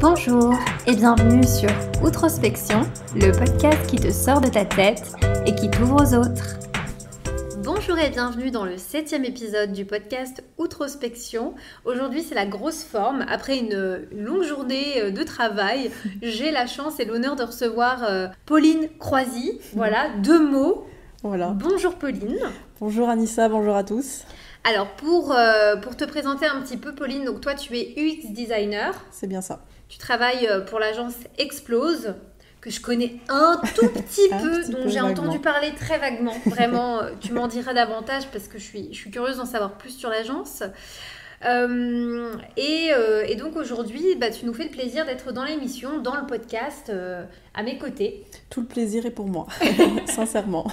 Bonjour et bienvenue sur Outrospection, le podcast qui te sort de ta tête et qui t'ouvre aux autres. Bonjour et bienvenue dans le 7e épisode du podcast Outrospection. Aujourd'hui, c'est la grosse forme. Après une longue journée de travail, j'ai la chance et l'honneur de recevoir Pauline Croisy. Voilà, 2 mots. Voilà. Bonjour Pauline. Bonjour Anissa, bonjour à tous. Alors, pour te présenter un petit peu, Pauline, donc toi, tu es UX designer. C'est bien ça. Tu travailles pour l'agence Explose, que je connais un tout petit peu, dont j'ai entendu parler très vaguement. Vraiment, tu m'en diras davantage parce que je suis curieuse d'en savoir plus sur l'agence. Et donc aujourd'hui, tu nous fais le plaisir d'être dans l'émission, dans le podcast, à mes côtés. Tout le plaisir est pour moi, sincèrement.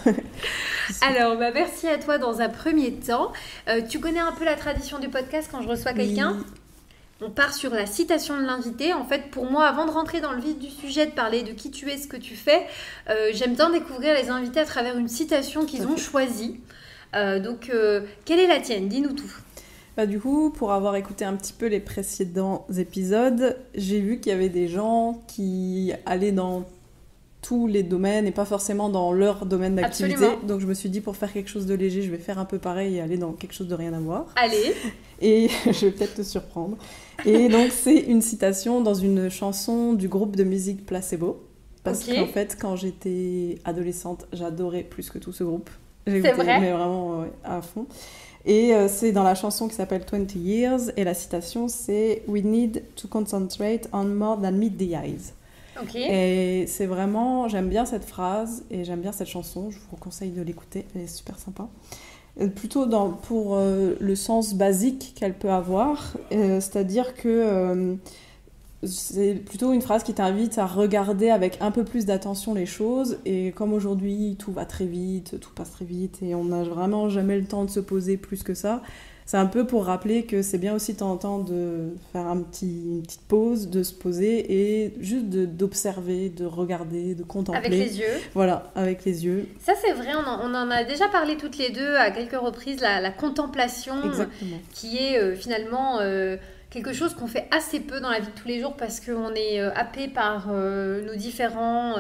Alors, merci à toi dans un premier temps. Tu connais un peu la tradition du podcast quand je reçois quelqu'un ? Oui. On part sur la citation de l'invité. En fait, pour moi, avant de rentrer dans le vif du sujet, de parler de qui tu es, ce que tu fais, j'aime bien découvrir les invités à travers une citation qu'ils ont choisie. Donc, quelle est la tienne ? Dis-nous tout. Du coup, pour avoir écouté un petit peu les précédents épisodes, j'ai vu qu'il y avait des gens qui allaient dans tous les domaines et pas forcément dans leur domaine d'activité. Absolument. Donc je me suis dit, pour faire quelque chose de léger, je vais faire un peu pareil et aller dans quelque chose de rien à voir. Allez. Et je vais peut-être te surprendre. Et donc c'est une citation dans une chanson du groupe de musique Placebo. Parce qu'en fait, quand j'étais adolescente, j'adorais plus que tout ce groupe. C'est vrai ? Mais vraiment à fond. Et c'est dans la chanson qui s'appelle 20 Years, et la citation c'est « We need to concentrate on more than meet the eyes ». Et c'est vraiment, j'aime bien cette phrase et j'aime bien cette chanson, je vous conseille de l'écouter, elle est super sympa. Plutôt pour le sens basique qu'elle peut avoir, c'est-à-dire que c'est plutôt une phrase qui t'invite à regarder avec un peu plus d'attention les choses, et comme aujourd'hui tout va très vite, tout passe très vite et on n'a vraiment jamais le temps de se poser plus que ça, c'est un peu pour rappeler que c'est bien aussi de temps en temps de faire une petite pause, de se poser et juste d'observer, de regarder, de contempler. Avec les yeux. Voilà, avec les yeux. Ça c'est vrai, on en a déjà parlé toutes les deux à quelques reprises, la contemplation. Exactement. Qui est finalement quelque chose qu'on fait assez peu dans la vie de tous les jours parce qu'on est happé par nos différentes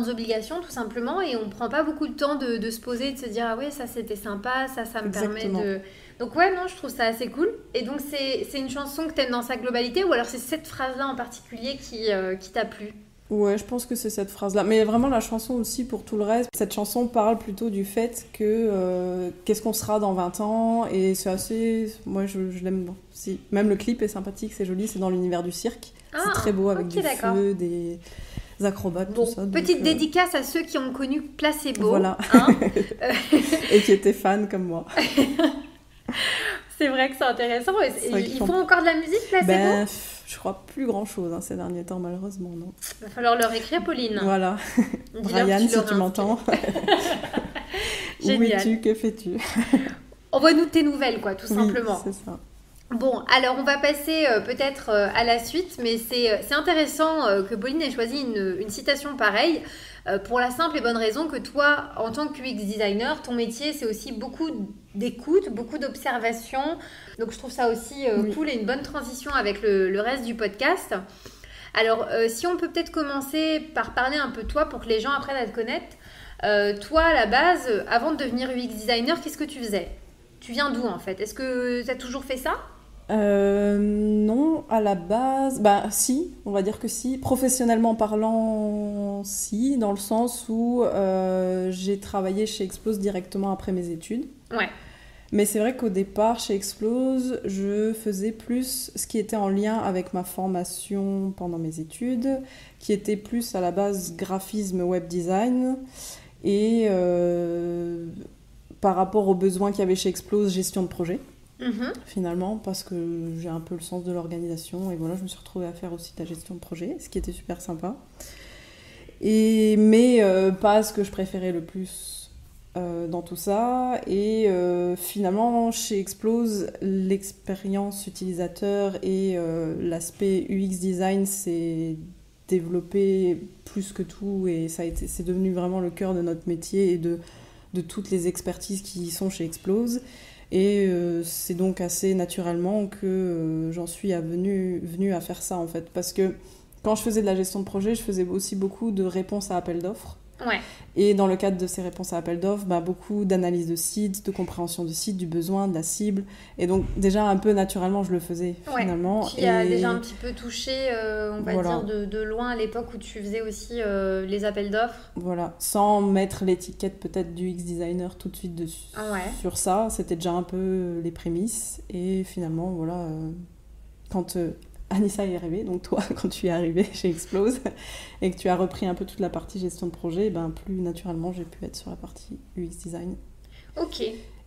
obligations tout simplement, et on ne prend pas beaucoup de temps de se poser, de se dire « Ah ouais, ça c'était sympa, ça me permet de... » Donc ouais, non, je trouve ça assez cool. Et donc c'est une chanson que tu aimes dans sa globalité, ou alors c'est cette phrase-là en particulier qui t'a plu ? Ouais, je pense que c'est cette phrase-là. Mais vraiment, la chanson aussi, pour tout le reste, cette chanson parle plutôt du fait que qu'est-ce qu'on sera dans 20 ans, et c'est assez... Moi, je l'aime. Si. Même le clip est sympathique, c'est joli, c'est dans l'univers du cirque. C'est très beau, avec du feu, des acrobates, tout ça. Petite dédicace à ceux qui ont connu Placebo. Voilà. Et qui étaient fans comme moi. C'est vrai que c'est intéressant. Ils font encore de la musique, Placebo ? Je crois plus grand-chose ces derniers temps, malheureusement, non. Il va falloir leur écrire, Pauline. Voilà. Brian, si tu m'entends. Où es-tu ? Que fais-tu ? Envoie-nous tes nouvelles, quoi, tout simplement. C'est ça. Bon, alors on va passer peut-être à la suite, mais c'est intéressant que Pauline ait choisi une citation pareille, pour la simple et bonne raison que toi, en tant que UX designer, ton métier, c'est aussi beaucoup d'écoute, beaucoup d'observation. Donc je trouve ça aussi cool et une bonne transition avec le reste du podcast. Alors, si on peut peut-être commencer par parler un peu de toi pour que les gens apprennent à te connaître. Toi, à la base, avant de devenir UX designer, qu'est-ce que tu faisais ? Tu viens d'où en fait ? Est-ce que tu as toujours fait ça ? Non, à la base, si, on va dire que si. Professionnellement parlant, si, dans le sens où j'ai travaillé chez Explose directement après mes études. Ouais. Mais c'est vrai qu'au départ, chez Explose, je faisais plus ce qui était en lien avec ma formation pendant mes études, qui était plus à la base graphisme, web design, et par rapport aux besoins qu'il y avait chez Explose, gestion de projet. Finalement, parce que j'ai un peu le sens de l'organisation, et voilà, je me suis retrouvée à faire aussi de la gestion de projet, ce qui était super sympa. Mais pas ce que je préférais le plus dans tout ça. Et finalement, chez Explose, l'expérience utilisateur et l'aspect UX design s'est développé plus que tout, et c'est devenu vraiment le cœur de notre métier et de toutes les expertises qui sont chez Explose. Et c'est donc assez naturellement que j'en suis venue à faire ça, en fait. Parce que quand je faisais de la gestion de projet, je faisais aussi beaucoup de réponses à appels d'offres. Ouais. Et dans le cadre de ces réponses à appel d'offres, beaucoup d'analyse de site, de compréhension du site, du besoin, de la cible. Et donc déjà un peu naturellement, je le faisais finalement. Tu as déjà un petit peu touché, on va dire, de loin à l'époque où tu faisais aussi les appels d'offres. Voilà, sans mettre l'étiquette peut-être du UX designer tout de suite dessus, sur ça. C'était déjà un peu les prémices. Et finalement, voilà, quand... Anissa est arrivée, donc toi, quand tu es arrivée chez Explose et que tu as repris un peu toute la partie gestion de projet, plus naturellement, j'ai pu être sur la partie UX design. Ok.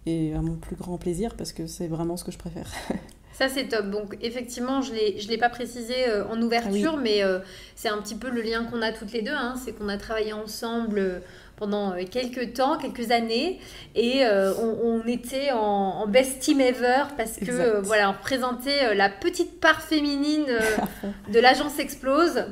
Et à mon plus grand plaisir, parce que c'est vraiment ce que je préfère. Ça, c'est top. Donc, effectivement, je l'ai pas précisé en ouverture, mais c'est un petit peu le lien qu'on a toutes les deux. Hein. C'est qu'on a travaillé ensemble pendant quelques temps, quelques années, et on était en best team ever parce que on représentait la petite part féminine de l'agence Explose.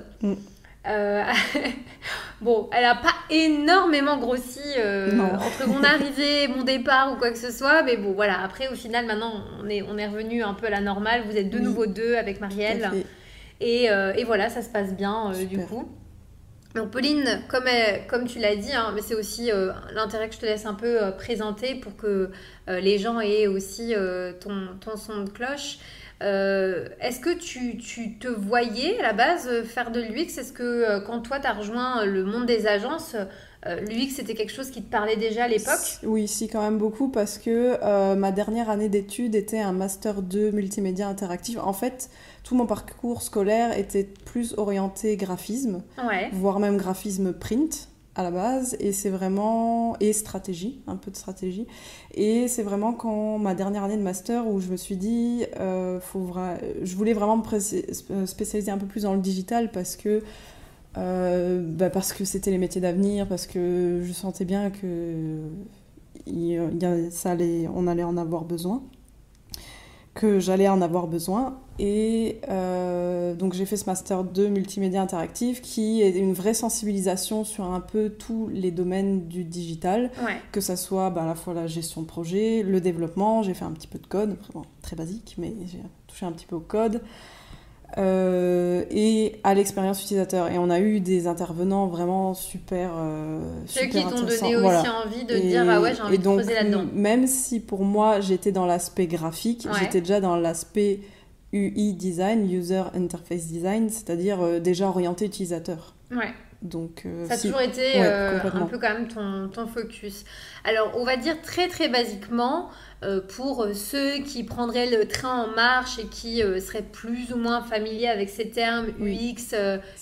Bon, elle n'a pas énormément grossi entre mon arrivée et mon départ ou quoi que ce soit, mais bon, voilà. Après, au final, maintenant, on est revenu un peu à la normale. Vous êtes de nouveau deux avec Marielle, et voilà, ça se passe bien du coup. Donc Pauline, comme tu l'as dit, hein, mais c'est aussi l'intérêt que je te laisse un peu présenter pour que les gens aient aussi ton son de cloche. Est-ce que tu te voyais à la base faire de l'UX? Est-ce que quand toi tu as rejoint le monde des agences, l'UX c'était quelque chose qui te parlait déjà à l'époque? Oui, si, quand même beaucoup, parce que ma dernière année d'études était un master 2 multimédia interactif. En fait, tout mon parcours scolaire était plus orienté graphisme, voire même graphisme print à la base, et c'est vraiment... et stratégie, un peu de stratégie. Et c'est vraiment quand ma dernière année de master où je me suis dit, je voulais vraiment me spécialiser un peu plus dans le digital parce que c'était les métiers d'avenir, parce que je sentais bien que on allait en avoir besoin, que j'allais en avoir besoin. Et donc j'ai fait ce master 2 multimédia interactif qui est une vraie sensibilisation sur un peu tous les domaines du digital, que ça soit à la fois la gestion de projet, le développement, j'ai fait un petit peu de code, vraiment très basique, mais j'ai touché un petit peu au code, et à l'expérience utilisateur. Et on a eu des intervenants vraiment super ceux qui t'ont donné aussi envie de dire ah ouais, j'ai envie de creuser là-dedans. Même si pour moi j'étais dans l'aspect graphique, j'étais déjà dans l'aspect UI design, User Interface Design, c'est-à-dire déjà orienté utilisateur. Donc, ça a toujours été un peu quand même ton focus. Alors, on va dire très très basiquement, pour ceux qui prendraient le train en marche et qui seraient plus ou moins familiers avec ces termes UX,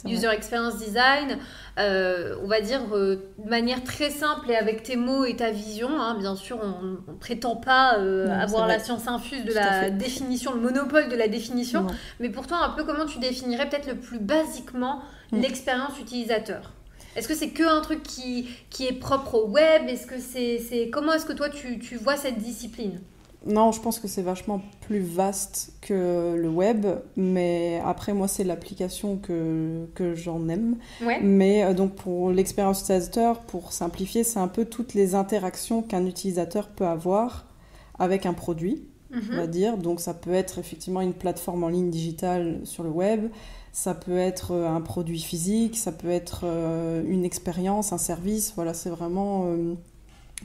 User Experience Design, on va dire de manière très simple et avec tes mots et ta vision, hein, bien sûr, on ne prétend pas avoir la science infuse de la définition, le monopole de la définition, mais pourtant un peu comment tu définirais peut-être le plus basiquement l'expérience utilisateur. Est-ce que c'est qu'un truc qui est propre au web? Est-ce que c'est comment est-ce que toi tu vois cette discipline? Non, je pense que c'est vachement plus vaste que le web, mais après moi c'est l'application que j'en aime. Mais donc pour l'expérience utilisateur, pour simplifier, c'est un peu toutes les interactions qu'un utilisateur peut avoir avec un produit, on va dire. Donc ça peut être effectivement une plateforme en ligne digitale sur le web. Ça peut être un produit physique, ça peut être une expérience, un service. Voilà, c'est vraiment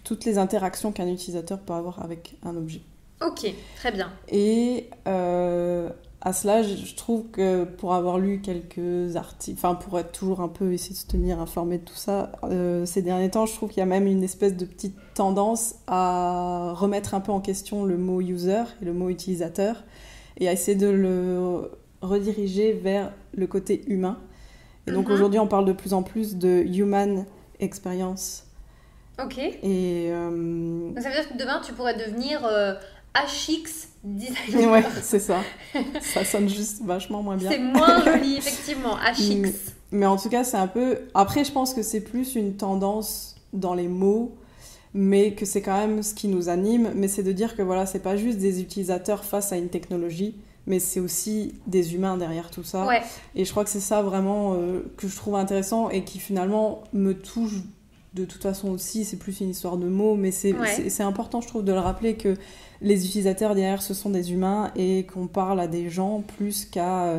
toutes les interactions qu'un utilisateur peut avoir avec un objet. Ok, très bien. Et à cela, je trouve que pour avoir lu quelques articles, enfin pour être toujours un peu essayer de se tenir informé de tout ça, ces derniers temps, je trouve qu'il y a même une espèce de petite tendance à remettre un peu en question le mot user et le mot utilisateur et à essayer de le rediriger vers le côté humain. Et donc aujourd'hui, on parle de plus en plus de human experience. Ok. Et donc ça veut dire que demain, tu pourrais devenir HX designer. Ouais, c'est ça. Ça sonne juste vachement moins bien. C'est moins joli, effectivement, HX. Mais en tout cas, c'est un peu... Après, je pense que c'est plus une tendance dans les mots, mais que c'est quand même ce qui nous anime. Mais c'est de dire que voilà, c'est pas juste des utilisateurs face à une technologie, mais c'est aussi des humains derrière tout ça. Et je crois que c'est ça vraiment que je trouve intéressant et qui finalement me touche de toute façon aussi, c'est plus une histoire de mots, mais c'est important, je trouve, de le rappeler que les utilisateurs derrière, ce sont des humains et qu'on parle à des gens plus qu'à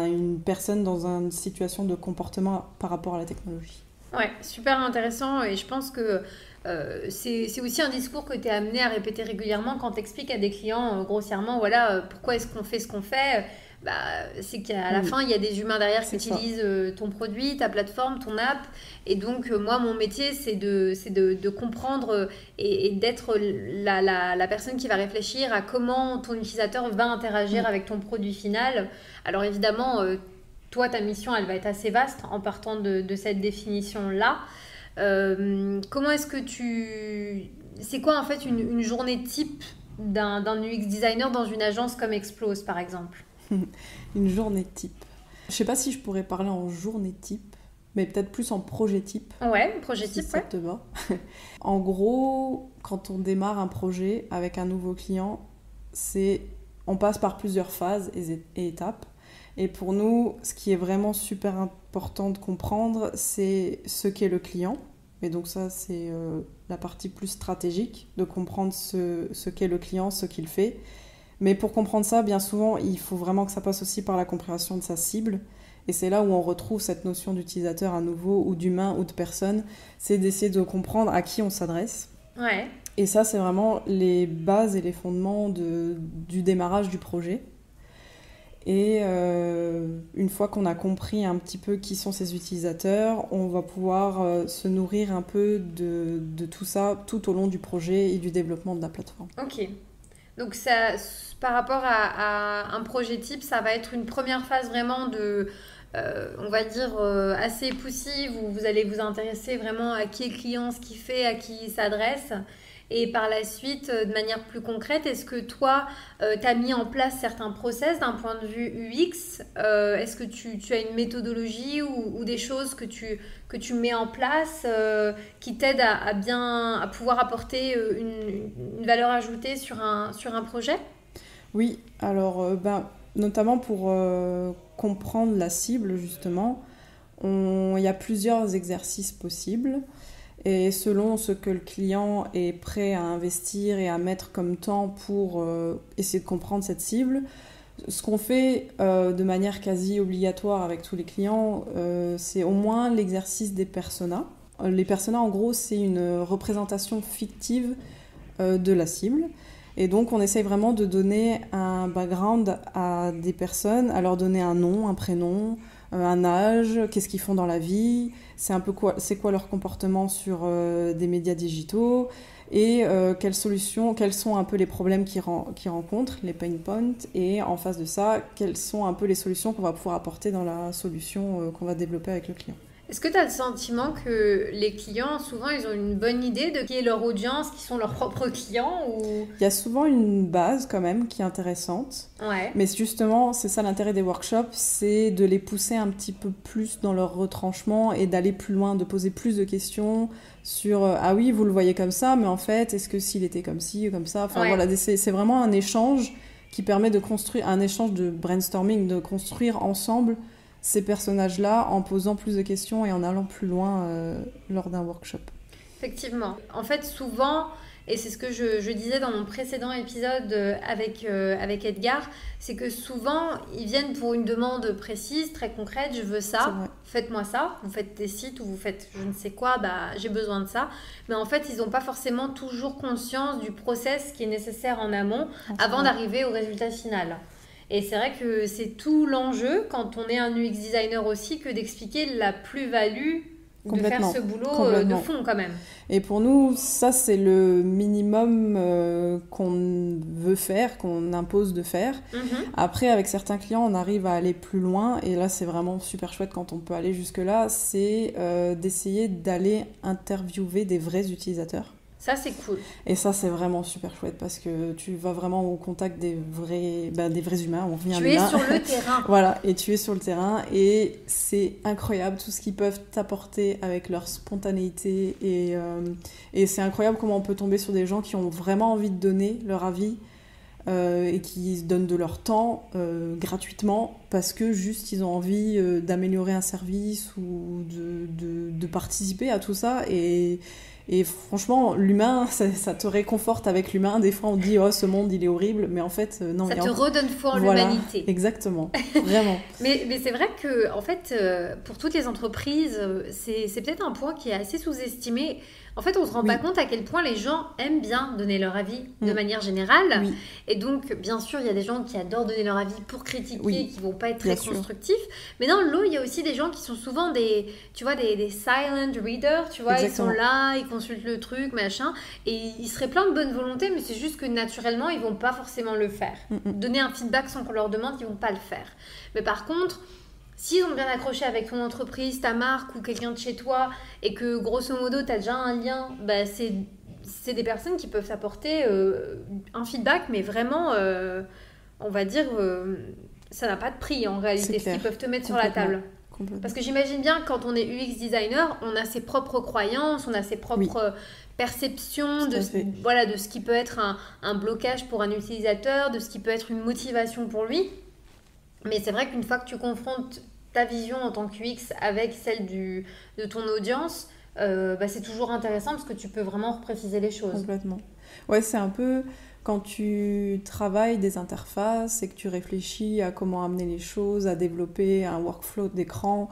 une personne dans une situation de comportement par rapport à la technologie. Ouais, super intéressant et je pense que c'est aussi un discours que tu es amené à répéter régulièrement quand tu expliques à des clients grossièrement, voilà, pourquoi est-ce qu'on fait ce qu'on fait. C'est qu'à la fin, il y a des humains derrière qui utilisent ton produit, ta plateforme, ton app. Et donc, moi, mon métier, c'est de comprendre et d'être la personne qui va réfléchir à comment ton utilisateur va interagir avec ton produit final. Alors, évidemment, toi, ta mission, elle va être assez vaste en partant de cette définition-là. Comment est-ce que c'est quoi, en fait, une journée type d'un UX designer dans une agence comme Explose, par exemple? Une journée type. Je sais pas si je pourrais parler en journée type, mais peut-être plus en projet type. Ouais, projet type, ça te va. En gros, quand on démarre un projet avec un nouveau client, on passe par plusieurs phases et étapes. Et pour nous, ce qui est vraiment super important de comprendre, c'est ce qu'est le client. Et donc ça, c'est la partie plus stratégique, de comprendre ce qu'est le client, ce qu'il fait. Mais pour comprendre ça, bien souvent, il faut vraiment que ça passe aussi par la compréhension de sa cible. Et c'est là où on retrouve cette notion d'utilisateur à nouveau, ou d'humain, ou de personne. C'est d'essayer de comprendre à qui on s'adresse. Ouais. Et ça, c'est vraiment les bases et les fondements du démarrage du projet. Et une fois qu'on a compris un petit peu qui sont ces utilisateurs, on va pouvoir se nourrir un peu de tout ça tout au long du projet et du développement de la plateforme. Ok. Donc, ça, par rapport à un projet type, ça va être une première phase vraiment on va dire, assez poussive, où vous allez vous intéresser vraiment à qui est le client, ce qu'il fait, à qui il s'adresse. Et par la suite, de manière plus concrète, est-ce que toi, tu as mis en place certains process d'un point de vue UX? Est-ce que tu as une méthodologie ou des choses que tu mets en place qui t'aident à pouvoir apporter une valeur ajoutée sur un projet? Oui, alors notamment pour comprendre la cible, justement, il y a plusieurs exercices possibles. Et selon ce que le client est prêt à investir et à mettre comme temps pour essayer de comprendre cette cible, ce qu'on fait de manière quasi obligatoire avec tous les clients, c'est au moins l'exercice des personas. Les personas, en gros, c'est une représentation fictive de la cible. Et donc, on essaye vraiment de donner un background à des personnes, à leur donner un nom, un prénom, un âge, qu'est-ce qu'ils font dans la vie, c'est quoi leur comportement sur des médias digitaux et quelles sont un peu les problèmes qu'ils rencontrent, les pain points, et en face de ça, quelles sont un peu les solutions qu'on va pouvoir apporter dans la solution qu'on va développer avec le client. Est-ce que tu as le sentiment que les clients, souvent, ils ont une bonne idée de qui est leur audience, qui sont leurs propres clients ou... Il y a souvent une base quand même qui est intéressante. Ouais. Mais justement, c'est ça l'intérêt des workshops, c'est de les pousser un petit peu plus dans leur retranchement et d'aller plus loin, de poser plus de questions sur ah oui, vous le voyez comme ça, mais en fait, est-ce que s'il était comme ci ou comme ça? Enfin voilà, c'est vraiment un échange qui permet de construire, un échange de brainstorming, de construire ensemble ces personnages-là en posant plus de questions et en allant plus loin lors d'un workshop. Effectivement. En fait, souvent, et c'est ce que je disais dans mon précédent épisode avec Edgar, c'est que souvent, ils viennent pour une demande précise, très concrète, je veux ça, faites-moi ça, vous faites des sites ou vous faites je ne sais quoi, j'ai besoin de ça. Mais en fait, ils n'ont pas forcément toujours conscience du process qui est nécessaire en amont avant d'arriver au résultat final. Et c'est vrai que c'est tout l'enjeu, quand on est un UX designer aussi, que d'expliquer la plus-value de faire ce boulot de fond quand même. Et pour nous, ça c'est le minimum qu'on veut faire, qu'on impose de faire. Après, avec certains clients, on arrive à aller plus loin. Et là, c'est vraiment super chouette quand on peut aller jusque-là. C'est d'essayer d'aller interviewer des vrais utilisateurs. Ça, c'est cool. Et ça, c'est vraiment super chouette parce que tu vas vraiment au contact des vrais humains. Tu es sur le terrain. Voilà, et tu es sur le terrain et c'est incroyable tout ce qu'ils peuvent t'apporter avec leur spontanéité et c'est incroyable comment on peut tomber sur des gens qui ont vraiment envie de donner leur avis et qui donnent de leur temps gratuitement parce que juste ils ont envie d'améliorer un service ou de participer à tout ça. Et franchement, l'humain, ça te réconforte avec l'humain. Des fois, on dit « Oh, ce monde, il est horrible », mais en fait, non. Ça te redonne foi en l'humanité. Exactement, vraiment. mais c'est vrai que, en fait, pour toutes les entreprises, c'est peut-être un point qui est assez sous-estimé. En fait, on se rend pas compte à quel point les gens aiment bien donner leur avis de manière générale. Oui. Et donc, bien sûr, il y a des gens qui adorent donner leur avis pour critiquer et qui vont pas être très constructifs. Mais dans le lot, il y a aussi des gens qui sont souvent des silent readers, tu vois. Exactement. Ils sont là, ils consultent le truc, machin. Et ils seraient pleins de bonne volonté, mais c'est juste que naturellement, ils vont pas forcément le faire. Donner un feedback sans qu'on leur demande, ils vont pas le faire. Mais par contre, s'ils ont bien accroché avec ton entreprise, ta marque ou quelqu'un de chez toi et que grosso modo tu as déjà un lien, bah c'est des personnes qui peuvent t'apporter un feedback, mais vraiment, on va dire, ça n'a pas de prix en réalité, ce qu'ils peuvent te mettre sur la table. Parce que j'imagine bien, quand on est UX designer, on a ses propres croyances, on a ses propres perceptions de ce qui peut être un blocage pour un utilisateur, de ce qui peut être une motivation pour lui. Mais c'est vrai qu'une fois que tu confrontes ta vision en tant que UX avec celle de ton audience, c'est toujours intéressant parce que tu peux vraiment repréciser les choses. Complètement. Ouais, c'est un peu quand tu travailles des interfaces et que tu réfléchis à comment amener les choses, à développer un workflow d'écran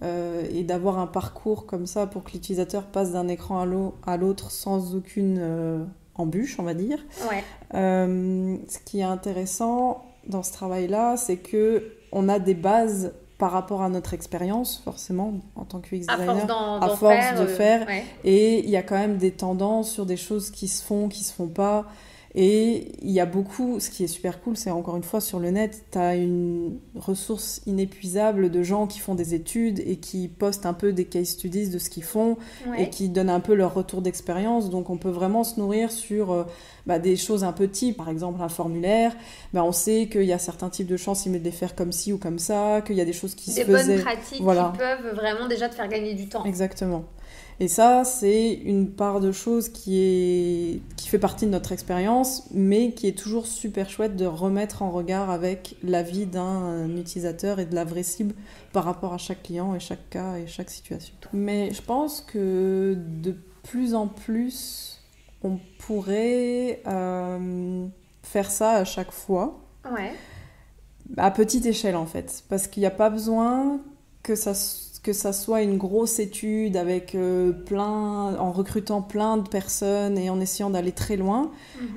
et d'avoir un parcours comme ça pour que l'utilisateur passe d'un écran à l'autre sans aucune embûche, on va dire. Ouais. Ce qui est intéressant dans ce travail-là, c'est qu'on a des bases par rapport à notre expérience, forcément, en tant que UX designer, à force de faire. Ouais. Et il y a quand même des tendances sur des choses qui se font, qui se font pas. Et il y a beaucoup, ce qui est super cool, c'est encore une fois sur le net, tu as une ressource inépuisable de gens qui font des études et qui postent un peu des case studies de ce qu'ils font et qui donnent un peu leur retour d'expérience. Donc on peut vraiment se nourrir sur des choses un peu types. Par exemple, un formulaire, on sait qu'il y a certains types de chances de les faire comme ci ou comme ça, qu'il y a des choses qui se faisaient. Des bonnes pratiques qui peuvent vraiment déjà te faire gagner du temps. Exactement. Et ça, c'est une part de choses qui fait partie de notre expérience, mais qui est toujours super chouette de remettre en regard avec l'avis d'un utilisateur et de la vraie cible par rapport à chaque client et chaque cas et chaque situation. Mais je pense que de plus en plus, on pourrait faire ça à chaque fois, à petite échelle en fait, parce qu'il n'y a pas besoin que ça soit une grosse étude avec en recrutant plein de personnes et en essayant d'aller très loin.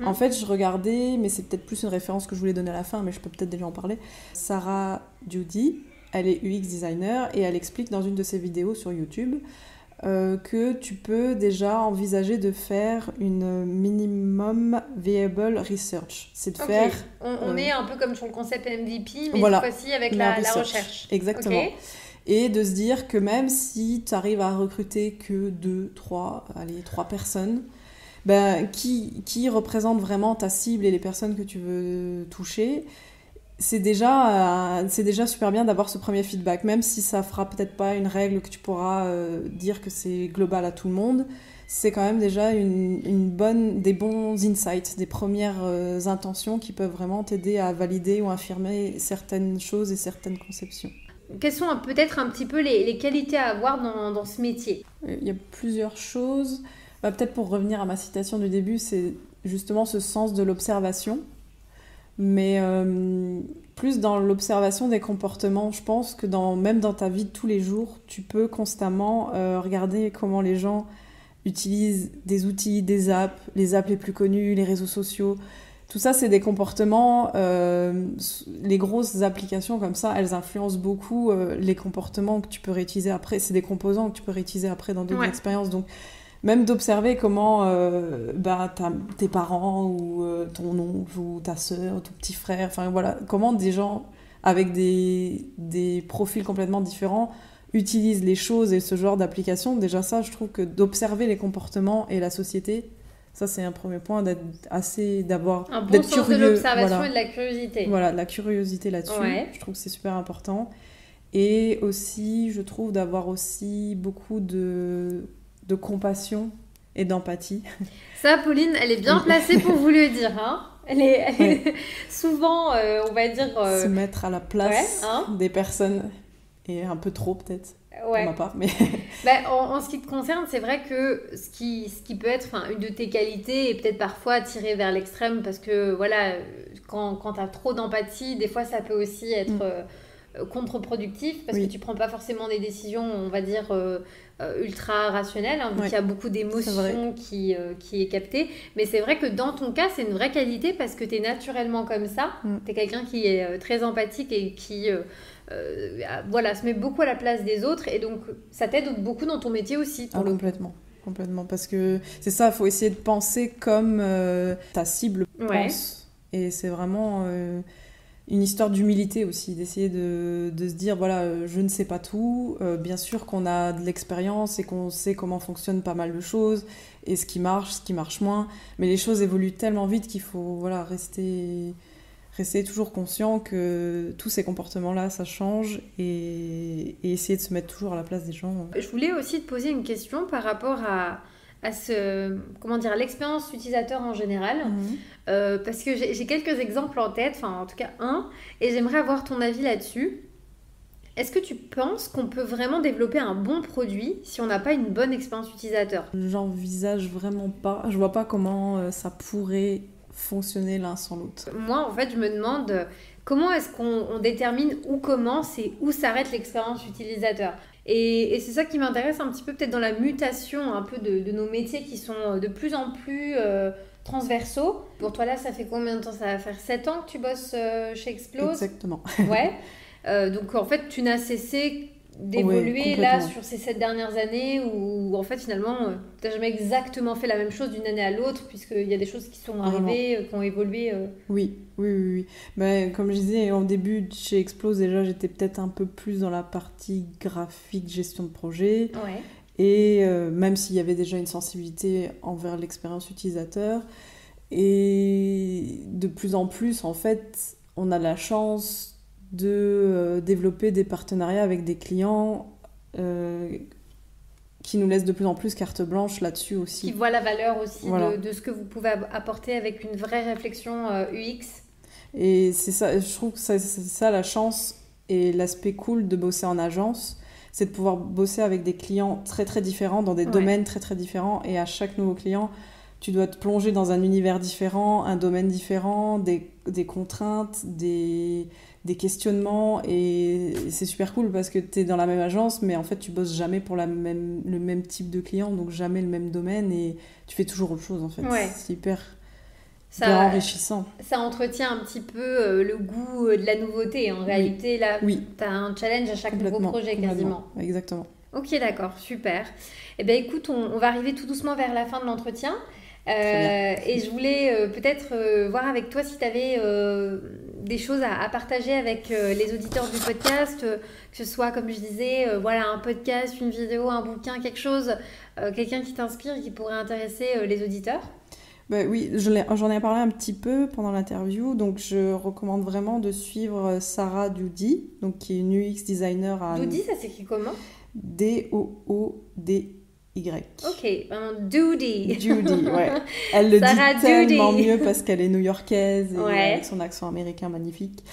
En fait, je regardais, mais c'est peut-être plus une référence que je voulais donner à la fin, mais je peux peut-être déjà en parler. Sarah Judy, elle est UX designer et elle explique dans une de ses vidéos sur YouTube que tu peux déjà envisager de faire une minimum viable research. C'est de faire... On est un peu comme sur le concept MVP, mais cette fois-ci avec la recherche. Exactement. Okay. Et de se dire que même si tu arrives à recruter que 3 personnes, qui représentent vraiment ta cible et les personnes que tu veux toucher, c'est déjà super bien d'avoir ce premier feedback, même si ça fera peut-être pas une règle que tu pourras dire que c'est global à tout le monde. C'est quand même déjà des bons insights, des premières intentions qui peuvent vraiment t'aider à valider ou affirmer certaines choses et certaines conceptions. Quelles sont peut-être un petit peu les qualités à avoir dans ce métier ? Il y a plusieurs choses. Peut-être pour revenir à ma citation du début, c'est justement ce sens de l'observation. Mais plus dans l'observation des comportements, je pense que même dans ta vie de tous les jours, tu peux constamment regarder comment les gens utilisent des outils, des apps, les apps les plus connues, les réseaux sociaux. Tout ça, c'est des comportements, les grosses applications comme ça, elles influencent beaucoup les comportements que tu peux réutiliser après. C'est des composants que tu peux réutiliser après dans d'autres expériences. Donc, même d'observer comment tes parents ou ton oncle ou ta sœur, ton petit frère, enfin voilà, comment des gens avec des profils complètement différents utilisent les choses et ce genre d'applications. Déjà ça, je trouve que d'observer les comportements et la société, ça, c'est un premier point, d'être sens curieux, de l'observation et de la curiosité. Voilà, de la curiosité là-dessus. Ouais. Je trouve que c'est super important. Et aussi, je trouve d'avoir aussi beaucoup de compassion et d'empathie. Ça, Pauline, elle est bien placée pour vous le dire. Hein. Elle est souvent, on va dire... Se mettre à la place des personnes, et un peu trop peut-être. Pour ma part, mais... en ce qui te concerne, c'est vrai que ce qui peut être une de tes qualités est peut-être parfois tiré vers l'extrême parce que voilà, quand tu as trop d'empathie, des fois ça peut aussi être contre-productif parce que tu prends pas forcément des décisions, on va dire, ultra rationnelles, vu qu'il y a beaucoup d'émotions qui est captée. Mais c'est vrai que dans ton cas, c'est une vraie qualité parce que tu es naturellement comme ça. Tu es quelqu'un qui est très empathique et qui... se met beaucoup à la place des autres et donc ça t'aide beaucoup dans ton métier aussi. Complètement, parce que c'est ça, il faut essayer de penser comme ta cible pense, et c'est vraiment une histoire d'humilité aussi, d'essayer de se dire voilà, je ne sais pas tout, bien sûr qu'on a de l'expérience et qu'on sait comment fonctionnent pas mal de choses et ce qui marche moins, mais les choses évoluent tellement vite qu'il faut rester toujours conscient que tous ces comportements-là, ça change et essayer de se mettre toujours à la place des gens. Je voulais aussi te poser une question par rapport à l'expérience utilisateur en général, parce que j'ai quelques exemples en tête, en tout cas un, et j'aimerais avoir ton avis là-dessus. Est-ce que tu penses qu'on peut vraiment développer un bon produit si on n'a pas une bonne expérience utilisateur ? J'envisage vraiment pas, je vois pas comment ça pourrait fonctionner l'un sans l'autre. Moi, en fait, je me demande comment est-ce qu'on détermine où commence et où s'arrête l'expérience utilisateur. Et c'est ça qui m'intéresse un petit peu peut-être dans la mutation un peu de nos métiers qui sont de plus en plus transversaux. Pour toi là, ça fait combien de temps ? Ça va faire 7 ans que tu bosses chez Explose ? Exactement. Ouais. Donc en fait, tu n'as cessé d'évoluer sur ces 7 dernières années où en fait finalement tu n'as jamais exactement fait la même chose d'une année à l'autre puisqu'il y a des choses qui sont arrivées, qui ont évolué. Oui. Mais comme je disais au début chez Explose, déjà j'étais peut-être un peu plus dans la partie graphique, gestion de projet, et même s'il y avait déjà une sensibilité envers l'expérience utilisateur, et de plus en plus en fait on a la chance de développer des partenariats avec des clients qui nous laissent de plus en plus carte blanche là-dessus aussi. Qui voient la valeur aussi de ce que vous pouvez apporter avec une vraie réflexion UX. Et c'est ça, je trouve que c'est ça la chance et l'aspect cool de bosser en agence, c'est de pouvoir bosser avec des clients très très différents, dans des domaines très très différents, et à chaque nouveau client, tu dois te plonger dans un univers différent, un domaine différent, des contraintes, des questionnements, et c'est super cool parce que tu es dans la même agence, mais en fait tu bosses jamais pour le même type de client, donc jamais le même domaine, et tu fais toujours autre chose en fait. C'est hyper enrichissant. Ça entretient un petit peu le goût de la nouveauté. En réalité, là, tu as un challenge à chaque nouveau projet quasiment. Exactement. Ok, d'accord, super. Eh bien écoute, on va arriver tout doucement vers la fin de l'entretien. Et je voulais peut-être voir avec toi si tu avais des choses à partager avec les auditeurs du podcast, que ce soit, comme je disais, un podcast, une vidéo, un bouquin, quelque chose, quelqu'un qui t'inspire et qui pourrait intéresser les auditeurs. Oui, j'en ai parlé un petit peu pendant l'interview, donc je recommande vraiment de suivre Sarah Doody, donc qui est une UX designer à... Doody, ça s'écrit comment ? D-O-O-D-Y. Ok, vraiment Doody. Doody, ouais. Elle le dit tellement mieux parce qu'elle est new-yorkaise et avec son accent américain magnifique.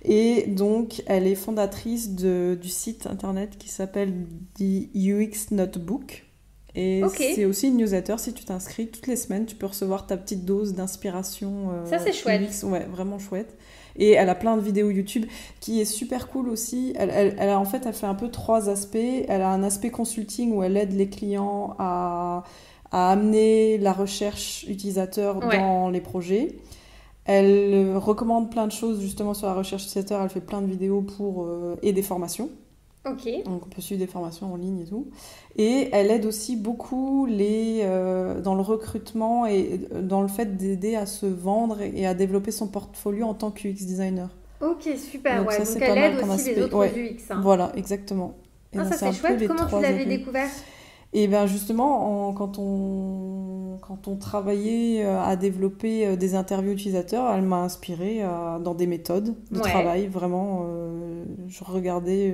Et donc, elle est fondatrice du site internet qui s'appelle The UX Notebook. Et c'est aussi une newsletter. Si tu t'inscris toutes les semaines, tu peux recevoir ta petite dose d'inspiration. Ça, c'est chouette. UX. Ouais, vraiment chouette. Et elle a plein de vidéos YouTube qui est super cool aussi. Elle fait un peu 3 aspects. Elle a un aspect consulting où elle aide les clients à amener la recherche utilisateur dans les projets. Elle recommande plein de choses justement sur la recherche utilisateur. Elle fait plein de vidéos et des formations. Ok. Donc on peut suivre des formations en ligne et tout. Et elle aide aussi beaucoup dans le recrutement et dans le fait d'aider à se vendre et à développer son portfolio en tant qu'UX designer. Ok, super. Donc elle aide aussi les autres UX. Hein. Voilà, exactement. Et ça c'est chouette. Comment tu l'avais découvert ? Et bien justement, quand on travaillait à développer des interviews utilisateurs, elle m'a inspirée dans des méthodes de travail. Vraiment, je regardais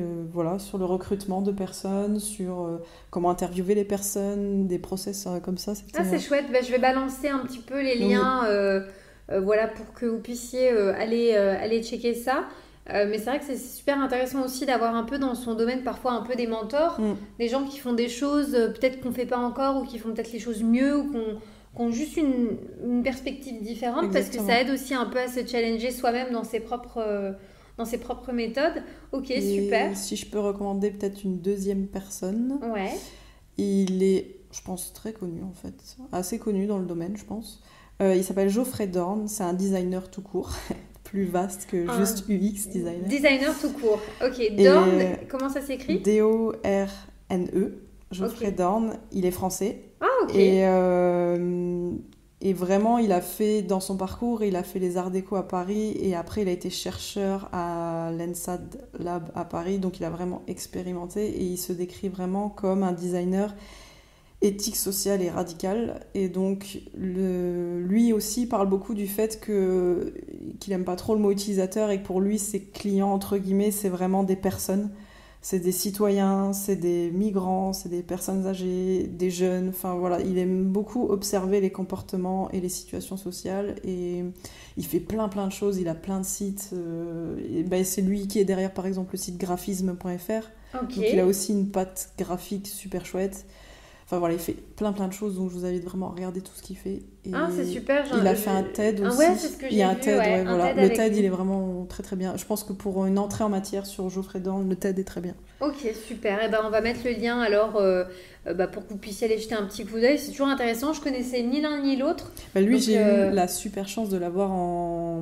sur le recrutement de personnes, sur comment interviewer les personnes, des process comme ça. C'est chouette. Je vais balancer un petit peu les liens voilà, pour que vous puissiez aller checker ça. Mais c'est vrai que c'est super intéressant aussi d'avoir un peu dans son domaine parfois un peu des mentors, des gens qui font des choses peut-être qu'on ne fait pas encore ou qui font peut-être les choses mieux ou qui ont juste une perspective différente. Exactement. Parce que ça aide aussi un peu à se challenger soi-même dans ses propres méthodes. Ok, et super. Si je peux recommander peut-être une deuxième personne, ouais. Il est, je pense, très connu en fait, assez connu dans le domaine, je pense. Il s'appelle Geoffrey Dorn, c'est un designer tout court, plus vaste que juste UX designer. Designer tout court, ok. Dorn, comment ça s'écrit ? D-O-R-N-E, Geoffrey Dorn, il est français. Ah, ok. Et vraiment, il a fait, dans son parcours, il a fait les Arts Déco à Paris et après, il a été chercheur à l'ENSAD Lab à Paris. Donc, il a vraiment expérimenté et il se décrit vraiment comme un designer éthique, social et radical. Et donc, lui aussi parle beaucoup du fait qu'il n'aime pas trop le mot utilisateur et que pour lui, ses clients, entre guillemets, c'est vraiment des personnes. C'est des citoyens, c'est des migrants, c'est des personnes âgées, des jeunes. Enfin voilà, il aime beaucoup observer les comportements et les situations sociales et il fait plein de choses. Il a plein de sites. C'est lui qui est derrière par exemple le site graphisme.fr. Donc il a aussi une patte graphique super chouette. Enfin voilà, il fait plein de choses, donc je vous invite vraiment à regarder tout ce qu'il fait. Et c'est super. Il a fait un TED aussi. Ouais, c'est ce que j'ai vu. Il y a un TED, voilà. Le TED, lui. il est vraiment très bien. Je pense que pour une entrée en matière sur Geoffrey Dorn, le TED est très bien. Ok, super. Et on va mettre le lien alors pour que vous puissiez aller jeter un petit coup d'œil. C'est toujours intéressant. Je connaissais ni l'un ni l'autre. Lui, donc, j'ai eu la super chance de l'avoir en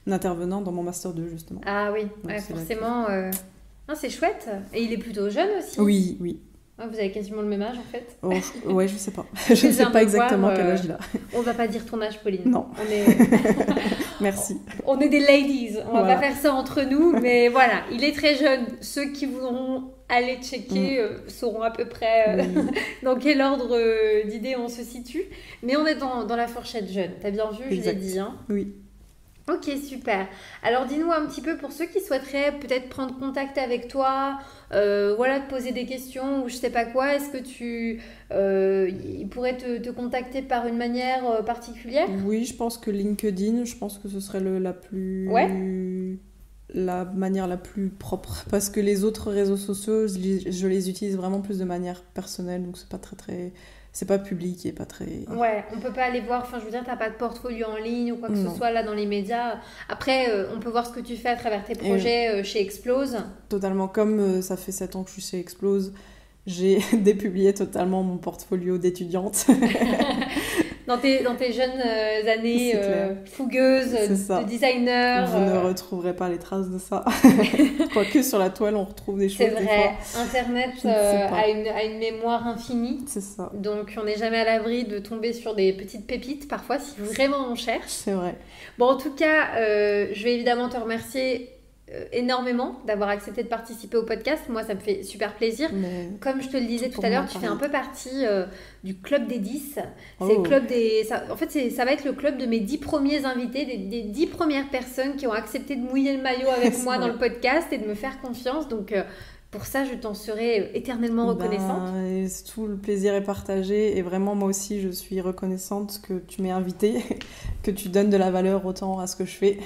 intervenant dans mon Master 2, justement. Ah oui, forcément. C'est chouette. Et il est plutôt jeune aussi. Oui. Vous avez quasiment le même âge en fait. Ouais, je sais pas. Je ne sais pas exactement quel âge il a. On va pas dire ton âge, Pauline. Non. Merci. On est des ladies. On va pas faire ça entre nous, mais voilà, il est très jeune. Ceux qui voudront aller checker sauront à peu près dans quel ordre d'idée on se situe. Mais on est dans la fourchette jeune. T'as bien vu, exact. Je l'ai dit. Hein. Oui. Ok, super. Alors dis-nous un petit peu pour ceux qui souhaiteraient peut-être prendre contact avec toi, te poser des questions ou je sais pas quoi, est-ce que ils pourraient te contacter par une manière particulière ? Oui, je pense que LinkedIn, ce serait la manière la plus propre parce que les autres réseaux sociaux, je les utilise vraiment plus de manière personnelle, donc c'est pas très... C'est pas public et pas très... Ouais, on peut pas aller voir, je veux dire, t'as pas de portfolio en ligne ou quoi que ce soit là dans les médias. Après, on peut voir ce que tu fais à travers tes projets chez Explose. Totalement, comme ça fait 7 ans que je suis chez Explose, j'ai dépublié totalement mon portfolio d'étudiante. Dans tes jeunes années fougueuses de designer. Vous ne retrouverez pas les traces de ça. Quoique sur la toile, on retrouve des choses. C'est vrai, des fois. Internet a une mémoire infinie. C'est ça. Donc on n'est jamais à l'abri de tomber sur des petites pépites, parfois, si vraiment on cherche. C'est vrai. Bon, en tout cas, je vais évidemment te remercier énormément d'avoir accepté de participer au podcast. Moi, ça me fait super plaisir. Mais comme je te le disais tout à l'heure, tu fais un peu partie du club des 10. C'est le club ça va être le club de mes 10 premiers invités, des 10 premières personnes qui ont accepté de mouiller le maillot avec moi dans le podcast et de me faire confiance. Donc, pour ça, je t'en serai éternellement reconnaissante. Tout le plaisir est partagé et vraiment, moi aussi, je suis reconnaissante que tu m'aies invitée, que tu donnes de la valeur autant à ce que je fais.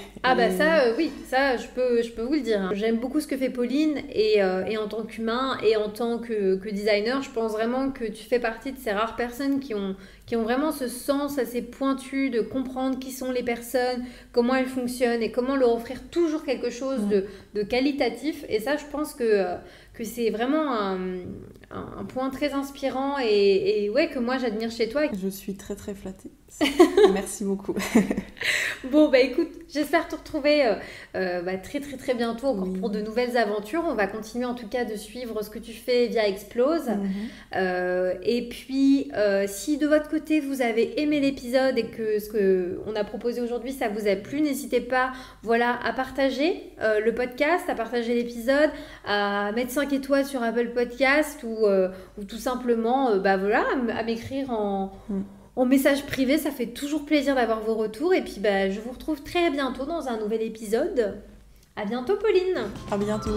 Oui, ça, je peux vous le dire. J'aime beaucoup ce que fait Pauline et en tant qu'humain et en tant que designer, je pense vraiment que tu fais partie de ces rares personnes qui ont vraiment ce sens assez pointu de comprendre qui sont les personnes, comment elles fonctionnent et comment leur offrir toujours quelque chose de qualitatif. Et ça, je pense que c'est vraiment un point très inspirant et que moi j'admire chez toi. Je suis très très flattée. Merci beaucoup. Bon, écoute, j'espère te retrouver très très très bientôt encore pour de nouvelles aventures. On va continuer en tout cas de suivre ce que tu fais via Explose. Et puis, si de votre côté vous avez aimé l'épisode et que ce qu'on a proposé aujourd'hui ça vous a plu, n'hésitez pas à partager le podcast, à partager l'épisode, à mettre 5 étoiles sur Apple Podcast ou tout simplement à m'écrire en message privé. Ça fait toujours plaisir d'avoir vos retours et puis je vous retrouve très bientôt dans un nouvel épisode. À bientôt, Pauline. À bientôt.